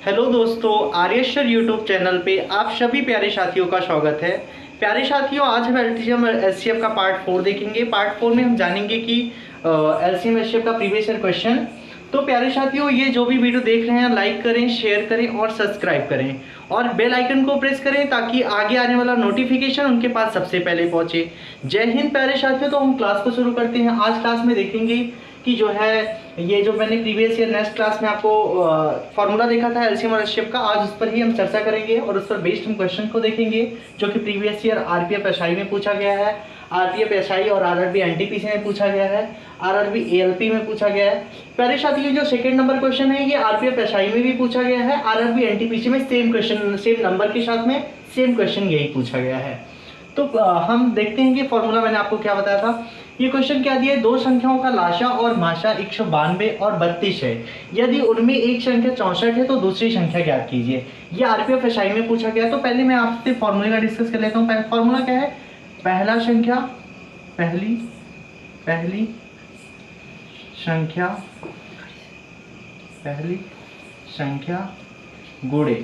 Hello दोस्तों, आर्यश्वर YouTube channel पे आप सभी प्यारे साथियों का स्वागत है। प्यारे साथियों, आज हम एलसीएम एचसीएफ का पार्ट 4 देखेंगे। पार्ट 4 में हम जानेंगे कि एलसीएम एचसीएफ का प्रीवियस ईयर क्वेश्चन। तो प्यारे साथियों, ये जो भी वीडियो देख रहे हैं लाइक करें, शेयर करें और सब्सक्राइब करें और बेल आइकन को प्रेस करें ताकि आगे आने वाला नोटिफिकेशन उनके पास सबसे पहले पहुंचे। जय हिंद प्यारे साथियों। तो हम क्लास को शुरू करते हैं। आज क्लास में देखेंगे कि जो है ये जो मैंने प्रीवियस ईयर नेक्स्ट क्लास में आपको फॉर्मूला देखा था एलसीएम और एचसीएफ का, आज उस पर ही हम चर्चा करेंगे और उस पर बेस्ड हम क्वेश्चन को देखेंगे जो कि प्रीवियस ईयर आरपीएफ एसआई में पूछा गया है, आरपीएफ एसआई और आरआरबी एनटीपीसी में पूछा गया है, आरआरबी एएलपी में पूछा गया है। पहले साथियों, जो सेकंड नंबर क्वेश्चन है ये आरपीएफ एसआई में भी पूछा गया है, आरआरबी एनटीपीसी में सेम क्वेश्चन, सेम नंबर के साथ में सेम क्वेश्चन यही पूछा गया है। तो हम देखते हैं कि फॉर्मूला मैंने आपको क्या बताया था। ये क्वेश्चन क्या दिया है, दो संख्याओं का लाशा और माशा 192 और 32 है। यदि उनमें एक संख्या 64 है तो दूसरी संख्या ज्ञात कीजिए। ये आरपीएफ एसआई में पूछा गया। तो पहले मैं आपसे फॉर्मूले का डिस्कस कर लेता हूँ। फॉर्मूला क्या है, पहली संख्या गुणे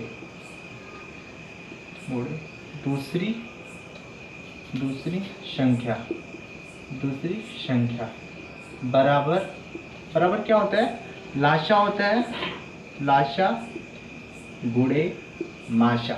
दूसरी संख्या बराबर क्या होता है, लाशा होता है, लाशा गुणे माशा।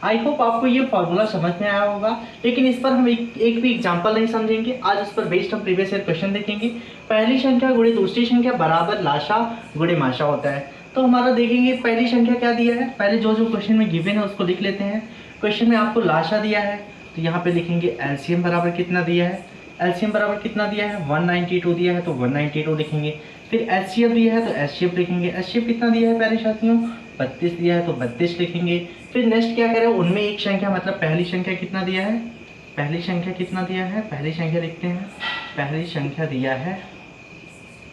आई होप आपको ये फॉर्मूला समझ में आया होगा, लेकिन इस पर हम एक भी एग्जांपल नहीं समझेंगे। आज उस पर बेस्ड हम प्रीवियस ईयर क्वेश्चन देखेंगे। पहली संख्या गुणे दूसरी संख्या बराबर लाशा गुणे माशा होता है। तो हमारा देखेंगे पहली संख्या क्या दिया है। पहले जो क्वेश्चन में गिवन है उसको लिख लेते हैं। क्वेश्चन में आपको लाशा दिया है तो यहाँ पे लिखेंगे एलसीएम बराबर कितना दिया है। एलसीएम बराबर कितना दिया है, 192 दिया है तो 192 लिखेंगे। फिर एचसीएफ दिया है तो एचसीएफ लिखेंगे। एचसीएफ कितना दिया है प्यारे साथियों, 32 दिया है तो 32 लिखेंगे। फिर नेक्स्ट क्या करें, उनमें एक संख्या मतलब पहली संख्या कितना दिया है, पहली संख्या कितना दिया है, पहली संख्या लिखते हैं। पहली संख्या दिया है,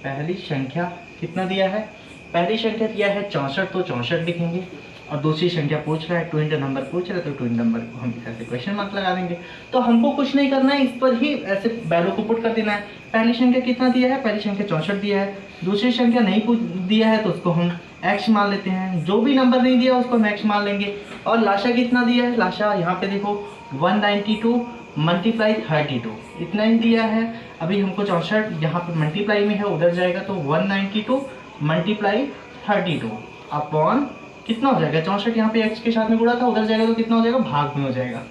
पहली संख्या कितना दिया है, पहली संख्या दिया है 64 तो 64 लिखेंगे। और दूसरी संख्या पूछ रहा है, ट्विन नंबर पूछ रहा है तो ट्विन नंबर को हम ऐसे क्वेश्चन मार्क लगा देंगे। तो हमको कुछ नहीं करना है, इस पर ही ऐसे वैल्यू को पुट कर देना है। पहली संख्या कितना दिया है, पहली संख्या 64 दिया है। दूसरी संख्या नहीं दिया है तो उसको हम एक्स मान लेते हैं। जो भी नंबर नहीं दिया उसको हम एक्स मान लेंगे। और लाशा कितना दिया है, लाशा यहाँ पे देखो 192 मल्टीप्लाई 32 इतना ही दिया है। अभी हमको 64 यहाँ पे मल्टीप्लाई में है, उधर जाएगा तो 192 मल्टीप्लाई 32 अपॉन कितना हो जाएगा, 64 यहाँ पे x के साथ में गुणा था, उधर जाएगा तो कितना हो जाएगा, भाग में हो जाएगा।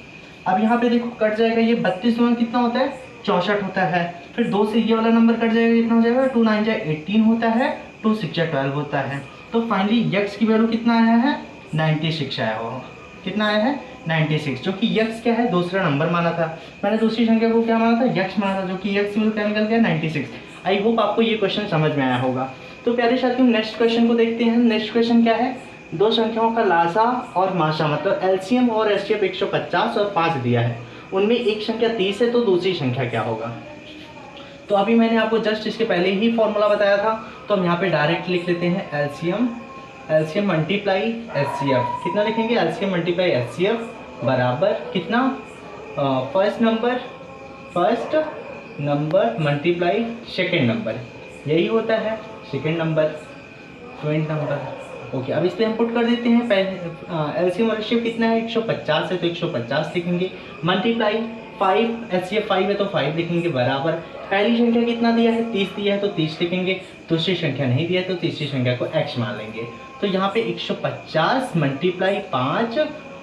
अब यहाँ पे देखो कट जाएगा, ये 32 में कितना होता है, 64 होता है। फिर 2 से ये वाला नंबर कट जाएगा, कितना हो जाएगा, 2 9 जाए 18 होता है, 2 6 12 होता है। तो फाइनली x की वैल्यू कितना आया है, 96 आया हो। कितना आया है, 96, जो कि x क्या है, दूसरा नंबर माना था। मैंने दूसरी संख्या को क्या माना था, x माना था, जो कि x की वैल्यू क्या निकल गया, 96। आई होप आपको ये क्वेश्चन समझ में आया होगा। तो प्यारे साथियों, नेक्स्ट क्वेश्चन को देखते हैं। नेक्स्ट क्वेश्चन क्या है, दो संख्याओं का लाशा और माशा मतलब एलसीएम और एचसीएफ 150 और 5 दिया है। उनमें एक संख्या 30 है तो दूसरी संख्या क्या होगा। तो अभी मैंने आपको जस्ट इसके पहले ही फॉर्मूला बताया था, तो हम यहाँ पे डायरेक्ट लिख लेते हैं एलसीएम मल्टीप्लाई एचसीएफ। कितना लिखेंगे, एलसीएम मल्टीप्लाई एचसीएफ बराबर कितना, first number multiply second number, यही होता है second number, twin number. Okay, अब इस पर हम पुट कर देते हैं। एलसीएम और एचसीएफ कितना है, 150 है तो 150 लिखेंगे। मल्टीप्लाई 5, एचसीएफ 5 है तो 5 लिखेंगे बराबर। पहली संख्या कितना दिया है, 30 दिया है तो 30 लिखेंगे। दूसरी संख्या नहीं दिया है तो तीसरी संख्या को x मान लेंगे। तो यहाँ पे 150 मल्टीप्लाई 5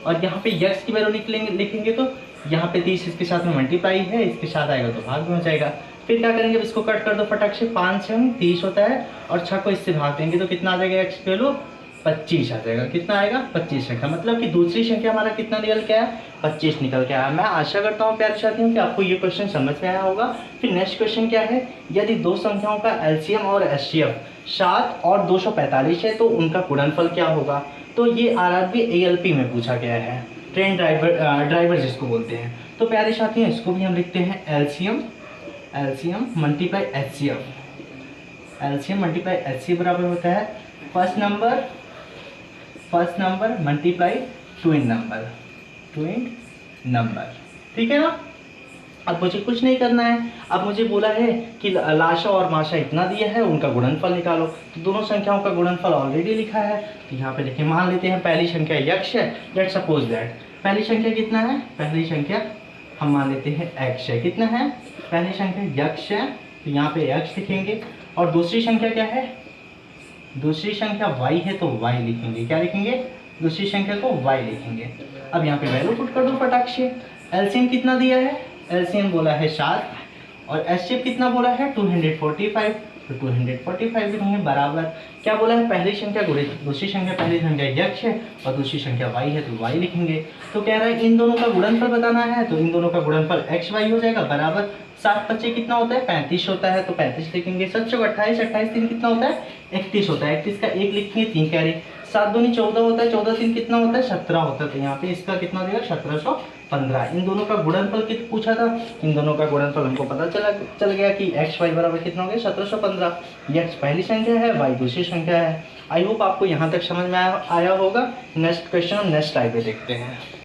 और यहाँ पे x की वैल्यू लिखेंगे तो यहाँ पे 30 इसके साथ में मल्टीप्लाई है, इसके साथ आएगा तो भाग में हो जाएगा। फिर क्या करेंगे, इसको कट कर दो फटाक से, 5 से 30 होता है और 6 को इससे भाग देंगे तो कितना आ जाएगा, x की वैल्यू 25 आ जाएगा। कितना आएगा, 25 संख्या, मतलब कि दूसरी संख्या हमारा कितना निकल के आया, 25 निकल के आया। मैं आशा करता हूँ प्यारे साथियों कि आपको ये क्वेश्चन समझ में आया होगा। फिर नेक्स्ट क्वेश्चन क्या है, यदि दो संख्याओं का एलसीएम और एचसीएफ 7 और 245 है तो उनका गुणनफल क्या होगा। तो ये आरआरबी एएलपी में पूछा गया है, ट्रेन ड्राइवर जिसको बोलते हैं। तो प्यारे साथियों, इसको भी हम लिखते हैं LCM multiply HCF. LCM multiply HCF बराबर होता है first number multiply twin number, ठीक है ना। अब मुझे कुछ नहीं करना है। अब मुझे बोला है कि लाशा और माशा इतना दिया है, उनका गुणनफल निकालो। तो दोनों संख्याओं का गुणनफल ऑलरेडी लिखा है, तो यहाँ पे देखिए मान लेते हैं पहली संख्या यक्ष है। लेट्स सपोज दैट पहली संख्या कितना है, पहली संख्या हम मान लेते हैं एक्स है। कितना है, पहली संख्या यक्ष है, तो यहाँ पे एक्स लिखेंगे। और दूसरी संख्या क्या है, दूसरी संख्या y है, तो y लिखेंगे। क्या लिखेंगे, दूसरी संख्या को y लिखेंगे। अब यहाँ पे वैल्यू पुट कर दो फटाक से। एलसीएम कितना दिया है, एलसीएम बोला है 7 और एचसीएफ कितना बोला है 245, तो 245 लिखेंगे बराबर। क्या बोला है, पहली संख्या गुणे दूसरी संख्या, पहली संख्या यक्ष है और दूसरी संख्या y है, तो y लिखेंगे। तो कह रहा है इन दोनों का गुणनफल बताना है, तो इन दोनों का गुणनफल x y हो जाएगा बराबर 7 25 कितना होता है 35 होता है, तो 35 लिखेंगे। 7 चौक 28, 28 3 कितना होता है 31 होता है। 31 का 1 लिखेंगे, 3 कैरी, 7 दूनी 14 होता है, 14 3 कितना होता है 17 होता है, तो यहाँ पे इसका कितना देगा 1715। इन दोनों का गुणनफल कितना पूछा था, इन दोनों का गुणनफल हमको पता चल गया कि एक्स वाई बराबर कितना हो गया 1715। एक्स पहली संख्या है, वाई दूसरी संख्या है। आई होप आपको यहाँ तक समझ में आया होगा। नेक्स्ट क्वेश्चन हम नेक्स्ट टाइप पे देखते हैं।